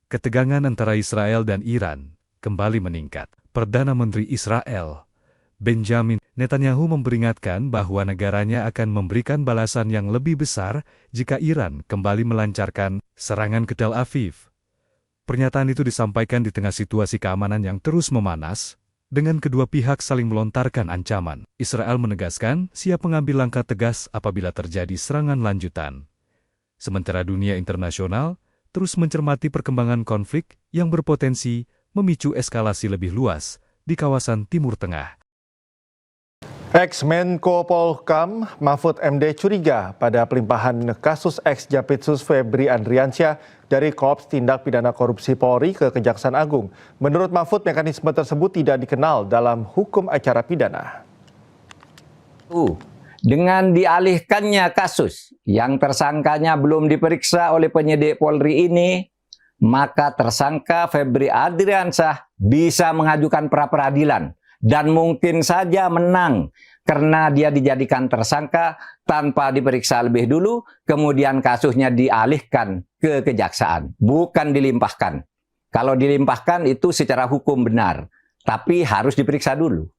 ketegangan antara Israel dan Iran kembali meningkat. Perdana Menteri Israel, Benjamin Netanyahu memperingatkan bahwa negaranya akan memberikan balasan yang lebih besar jika Iran kembali melancarkan serangan ke Tel Aviv. Pernyataan itu disampaikan di tengah situasi keamanan yang terus memanas, dengan kedua pihak saling melontarkan ancaman. Israel menegaskan siap mengambil langkah tegas apabila terjadi serangan lanjutan. Sementara dunia internasional terus mencermati perkembangan konflik yang berpotensi memicu eskalasi lebih luas di kawasan Timur Tengah. Ex-Menko Polhukam Mahfud MD curiga pada pelimpahan kasus ex-Jampitsus Febri Adriansyah dari Korps Tindak Pidana Korupsi Polri ke Kejaksaan Agung. Menurut Mahfud, mekanisme tersebut tidak dikenal dalam hukum acara pidana. Dengan dialihkannya kasus yang tersangkanya belum diperiksa oleh penyidik Polri ini, maka tersangka Febri Adriansyah bisa mengajukan pra-peradilan dan mungkin saja menang karena dia dijadikan tersangka tanpa diperiksa lebih dulu, kemudian kasusnya dialihkan ke kejaksaan, bukan dilimpahkan. Kalau dilimpahkan itu secara hukum benar, tapi harus diperiksa dulu.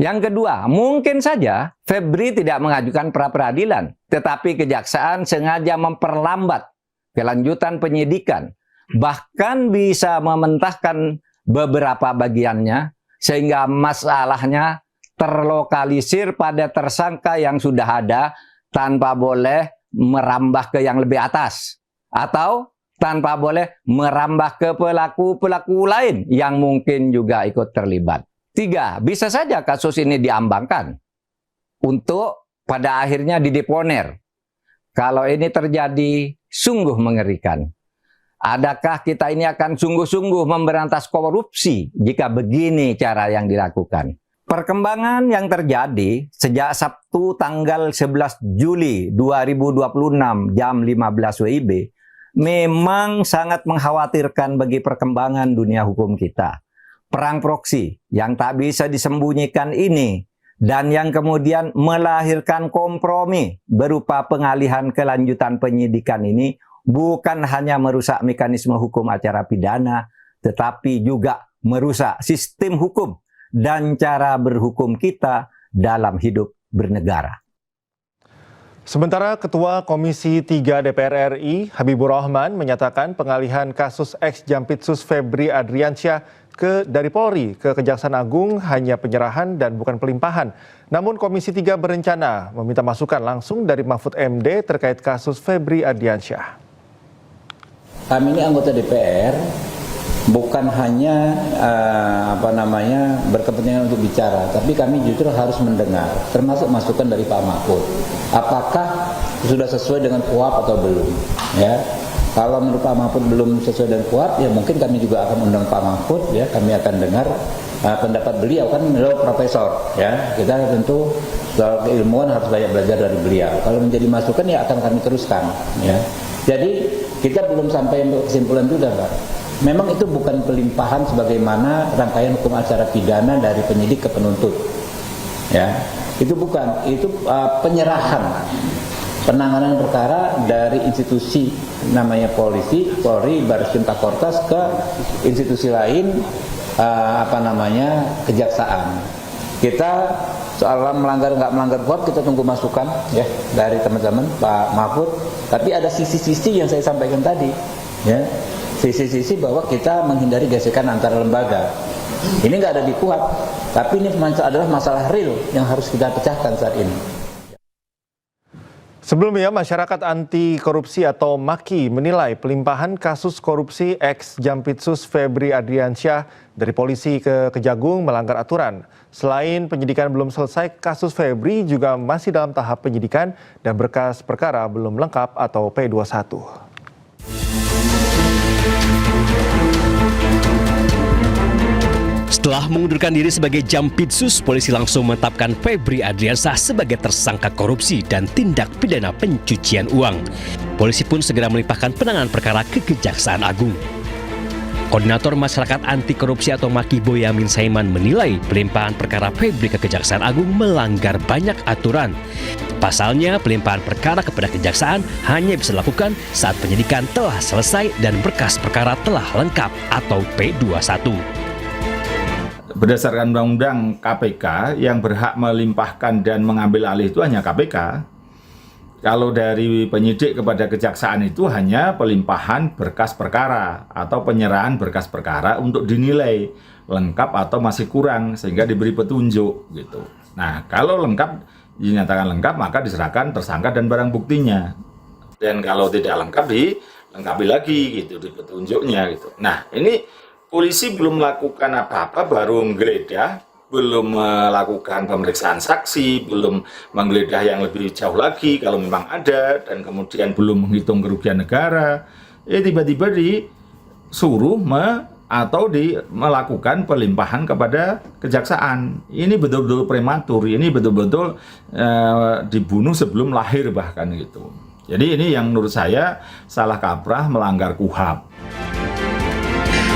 Yang kedua, mungkin saja Febri tidak mengajukan pra-peradilan, tetapi kejaksaan sengaja memperlambat kelanjutan penyidikan, bahkan bisa mementahkan beberapa bagiannya, sehingga masalahnya terlokalisir pada tersangka yang sudah ada tanpa boleh merambah ke yang lebih atas, atau tanpa boleh merambah ke pelaku-pelaku lain yang mungkin juga ikut terlibat. 3, bisa saja kasus ini diambangkan untuk pada akhirnya dideponer. Kalau ini terjadi, sungguh mengerikan. Adakah kita ini akan sungguh-sungguh memberantas korupsi jika begini cara yang dilakukan? Perkembangan yang terjadi sejak Sabtu tanggal 11 Juli 2026 jam 15 WIB memang sangat mengkhawatirkan bagi perkembangan dunia hukum kita. Perang proksi yang tak bisa disembunyikan ini dan yang kemudian melahirkan kompromi berupa pengalihan kelanjutan penyidikan ini bukan hanya merusak mekanisme hukum acara pidana, tetapi juga merusak sistem hukum dan cara berhukum kita dalam hidup bernegara. Sementara Ketua Komisi 3 DPR RI, Habibur Rahman, menyatakan pengalihan kasus ex-Jampitsus Febri Adriansyah dari Polri ke Kejaksaan Agung hanya penyerahan dan bukan pelimpahan. Namun Komisi 3 berencana meminta masukan langsung dari Mahfud MD terkait kasus Febri Adriansyah. Kami ini anggota DPR bukan hanya berkepentingan untuk bicara, tapi kami justru harus mendengar, termasuk masukan dari Pak Mahfud. Apakah sudah sesuai dengan KUHP atau belum? Ya, kalau menurut Pak Mahfud belum sesuai dengan KUHP, ya mungkin kami juga akan undang Pak Mahfud. Ya, kami akan dengar pendapat beliau, kan beliau profesor. Ya, kita tentu soal keilmuan harus banyak belajar dari beliau. Kalau menjadi masukan ya akan kami teruskan. Ya, jadi kita belum sampai kesimpulan juga, Pak. Memang itu bukan pelimpahan sebagaimana rangkaian hukum acara pidana dari penyidik ke penuntut. Ya, itu bukan, itu penyerahan penanganan perkara dari institusi namanya polisi, Polri, Bareskrim Korps ke institusi lain, kejaksaan. Kita soal melanggar nggak melanggar KUHP kita tunggu masukan ya dari teman-teman Pak Mahfud. Tapi ada sisi-sisi yang saya sampaikan tadi, ya. Sisi-sisi bahwa kita menghindari gesekan antara lembaga. Ini nggak ada di KUHP, tapi ini adalah masalah real yang harus kita pecahkan saat ini. Sebelumnya, masyarakat anti korupsi atau MAKI menilai pelimpahan kasus korupsi ex-Jampitsus Febri Adriansyah dari polisi ke Kejagung melanggar aturan. Selain penyidikan belum selesai, kasus Febri juga masih dalam tahap penyidikan dan berkas perkara belum lengkap atau P21. Setelah mengundurkan diri sebagai Jampitsus, polisi langsung menetapkan Febri Adriansyah sebagai tersangka korupsi dan tindak pidana pencucian uang. Polisi pun segera melimpahkan penanganan perkara ke Kejaksaan Agung. Koordinator Masyarakat Anti Korupsi atau MAKI Boyamin Saiman menilai pelimpahan perkara Febri ke Kejaksaan Agung melanggar banyak aturan. Pasalnya, pelimpahan perkara kepada Kejaksaan hanya bisa dilakukan saat penyidikan telah selesai dan berkas perkara telah lengkap atau P21. Berdasarkan Undang-Undang KPK, yang berhak melimpahkan dan mengambil alih itu hanya KPK. Kalau dari penyidik kepada kejaksaan itu hanya pelimpahan berkas perkara atau penyerahan berkas perkara untuk dinilai lengkap atau masih kurang sehingga diberi petunjuk gitu. Nah, kalau lengkap dinyatakan lengkap maka diserahkan tersangka dan barang buktinya. Dan kalau tidak lengkap dilengkapi lagi gitu di petunjuknya gitu. Nah, ini polisi belum melakukan apa-apa, baru menggeledah, belum melakukan pemeriksaan saksi, belum menggeledah yang lebih jauh lagi kalau memang ada, dan kemudian belum menghitung kerugian negara. Tiba-tiba disuruh melakukan pelimpahan kepada kejaksaan. Ini betul-betul prematur, ini betul-betul dibunuh sebelum lahir bahkan gitu. Jadi ini yang menurut saya salah kaprah, melanggar KUHAP.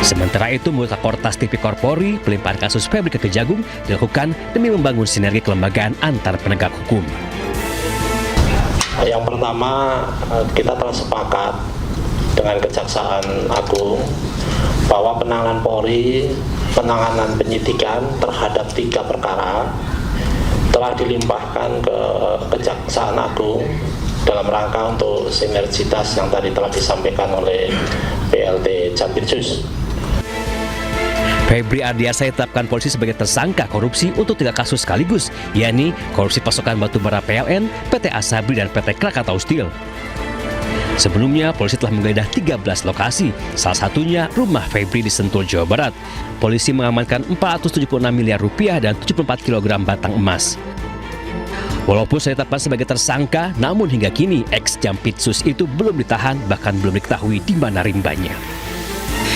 Sementara itu, menurut Kortas Tipikor Polri, pelimpahan kasus Febri ke Kejagung dilakukan demi membangun sinergi kelembagaan antar penegak hukum. Yang pertama, kita telah sepakat dengan Kejaksaan Agung bahwa penanganan Polri, penanganan penyidikan terhadap 3 perkara telah dilimpahkan ke Kejaksaan Agung dalam rangka untuk sinergitas yang tadi telah disampaikan oleh PLT Jampitsus. Febri Ardiansah ditetapkan polisi sebagai tersangka korupsi untuk 3 kasus sekaligus, yakni korupsi pasokan batubara PLN, PT Asabri, dan PT Krakatau Steel. Sebelumnya, polisi telah menggeledah 13 lokasi, salah satunya rumah Febri di Sentul, Jawa Barat. Polisi mengamankan 476 miliar rupiah dan 74 kg batang emas. Walaupun sudah ditetapkan sebagai tersangka, namun hingga kini ex-Jampitsus itu belum ditahan, bahkan belum diketahui di mana rimbanya.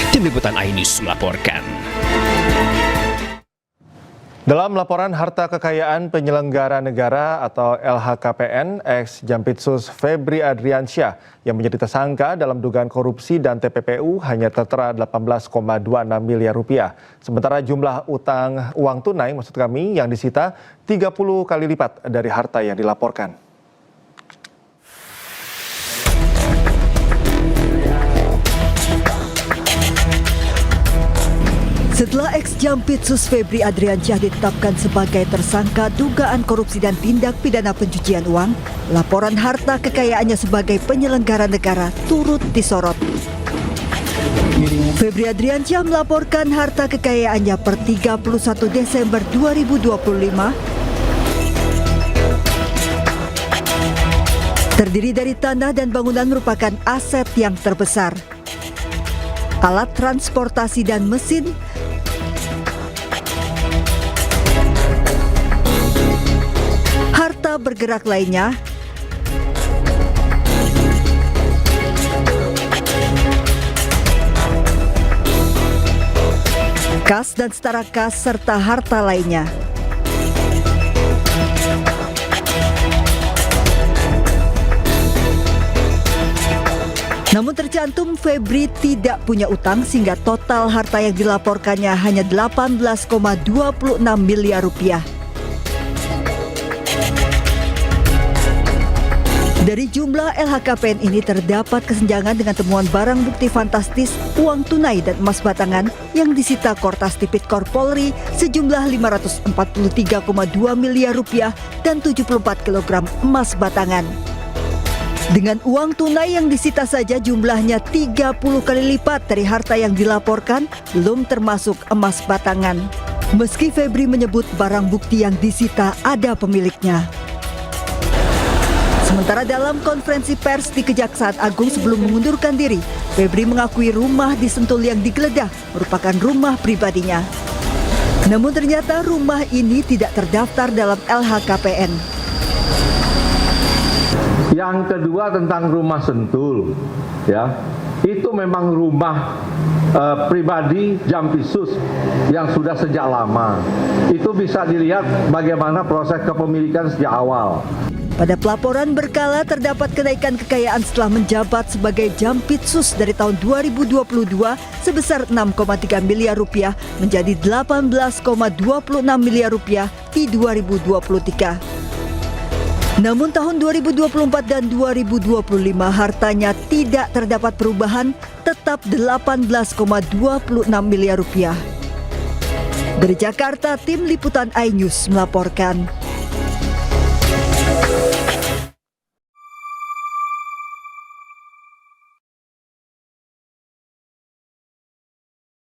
Tim Liputan iNews melaporkan. Dalam laporan harta kekayaan penyelenggara negara atau LHKPN, ex-Jampitsus Febri Adriansyah yang menjadi tersangka dalam dugaan korupsi dan TPPU hanya tertera 18,26 miliar rupiah. Sementara jumlah uang tunai yang disita 30 kali lipat dari harta yang dilaporkan. Setelah ex-Jampitsus Febri Adriansyah ditetapkan sebagai tersangka dugaan korupsi dan tindak pidana pencucian uang, laporan harta kekayaannya sebagai penyelenggara negara turut disorot. Febri Adriansyah melaporkan harta kekayaannya per 31 Desember 2025 terdiri dari tanah dan bangunan merupakan aset yang terbesar. Alat transportasi dan mesin, harta bergerak lainnya, kas dan setara kas serta harta lainnya. Namun tercantum Febri tidak punya utang sehingga total harta yang dilaporkannya hanya 18,26 miliar rupiah. Dari jumlah LHKPN ini terdapat kesenjangan dengan temuan barang bukti fantastis, uang tunai dan emas batangan yang disita Kortas Tipikor Polri sejumlah 543,2 miliar rupiah dan 74 kg emas batangan. Dengan uang tunai yang disita saja jumlahnya 30 kali lipat dari harta yang dilaporkan, belum termasuk emas batangan. Meski Febri menyebut barang bukti yang disita ada pemiliknya. Sementara dalam konferensi pers di Kejaksaan Agung sebelum mengundurkan diri, Febri mengakui rumah di Sentul yang digeledah merupakan rumah pribadinya. Namun ternyata rumah ini tidak terdaftar dalam LHKPN. Yang kedua tentang rumah Sentul, ya, itu memang rumah pribadi Jampitsus yang sudah sejak lama. Itu bisa dilihat bagaimana proses kepemilikan sejak awal. Pada pelaporan berkala terdapat kenaikan kekayaan setelah menjabat sebagai Jampitsus dari tahun 2022 sebesar 6,3 miliar rupiah menjadi 18,26 miliar rupiah di 2023. Namun tahun 2024 dan 2025 hartanya tidak terdapat perubahan, tetap 18,26 miliar rupiah. Dari Jakarta, tim liputan iNews melaporkan.